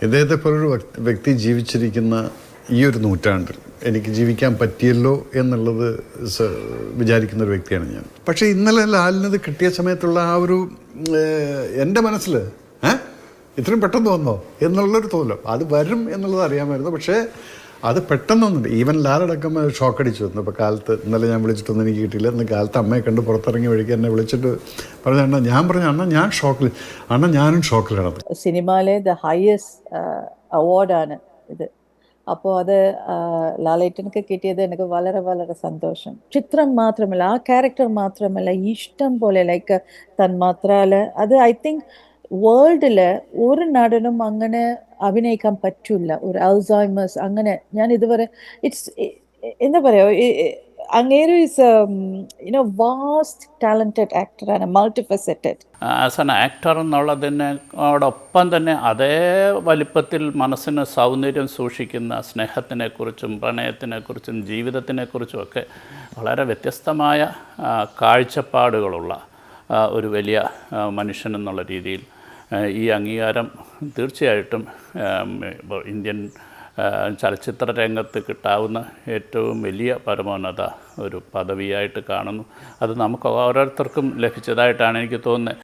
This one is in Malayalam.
ഇദ്ദേഹത്തെ പോലൊരു വ്യക്തി ജീവിച്ചിരിക്കുന്ന ഈ ഒരു നൂറ്റാണ്ടിൽ എനിക്ക് ജീവിക്കാൻ പറ്റിയല്ലോ എന്നുള്ളത് വിചാരിക്കുന്ന ഒരു വ്യക്തിയാണ് ഞാൻ. പക്ഷേ ഇന്നലെ ലാലിനത് കിട്ടിയ സമയത്തുള്ള ആ ഒരു എൻ്റെ മനസ്സിൽ ഇത്രയും പെട്ടെന്ന് വന്നോ എന്നുള്ളൊരു തോന്നൽ, അത് വരും എന്നുള്ളത് അറിയാമായിരുന്നു. പക്ഷേ അത് പെട്ടെന്നൊന്നുമില്ല. ഈവൻ ലാലടക്കം ഷോക്കടിച്ചു വന്നു. ഇപ്പോൾ കാലത്ത് ഇന്നലെ ഞാൻ വിളിച്ചിട്ടൊന്നും എനിക്ക് കിട്ടിയില്ല. ഇന്ന് കാലത്ത് അമ്മയെ കണ്ട് പുറത്തിറങ്ങി വഴിക്ക് എന്നെ വിളിച്ചിട്ട് പറഞ്ഞ അണ്ണ, ഞാൻ പറഞ്ഞു അണ്ണ ഞാൻ ഷോക്കിൽ, അണ്ണ ഞാനും ഷോക്കിലാണ്. സിനിമയിലെ ദ ഹയസ്റ്റ് അവാർഡാണ് ഇത്. അപ്പോൾ അത് ലാലേട്ടനക്ക് കിട്ടിയത് എനിക്ക് വളരെ വളരെ സന്തോഷം. ചിത്രം മാത്രമല്ല, ആ ക്യാരക്ടർ മാത്രമല്ല, ഇഷ്ടം പോലെ ലൈക്ക് തന്മാത്രയില് അത് ഐ തിങ്ക് വേൾഡില് ഒരു നടനും അങ്ങനെ അഭിനയിക്കാൻ പറ്റില്ല. ഒരു അൽസൈമേഴ്സ് അങ്ങനെ ഞാൻ ഇതുവരെ ഇറ്റ്സ് എന്താ പറയുക, അങ്ങേരു ഇസ് വാസ്റ്റ് ടാലന്റഡ് ആക്ടറാണ്, മൾട്ടിഫെസറ്റഡ്. ആസ് ആൻ ആക്ടർ എന്നുള്ളതിനോടൊപ്പം തന്നെ അതേ വലിപ്പത്തിൽ മനസ്സിന് സൗന്ദര്യം സൂക്ഷിക്കുന്ന സ്നേഹത്തിനെക്കുറിച്ചും പ്രണയത്തിനെക്കുറിച്ചും ജീവിതത്തിനെക്കുറിച്ചുമൊക്കെ വളരെ വ്യത്യസ്തമായ കാഴ്ചപ്പാടുകളുള്ള ഒരു വലിയ മനുഷ്യനെന്നുള്ള രീതിയിൽ ഈ അംഗീകാരം തീർച്ചയായിട്ടും ഇന്ത്യൻ ചലച്ചിത്ര രംഗത്ത് കിട്ടാവുന്ന ഏറ്റവും വലിയ പരമോന്നത ഒരു പദവിയായിട്ട് കാണുന്നു. അത് നമുക്ക് ഓരോരുത്തർക്കും ലഭിച്ചതായിട്ടാണ് എനിക്ക് തോന്നുന്നത്.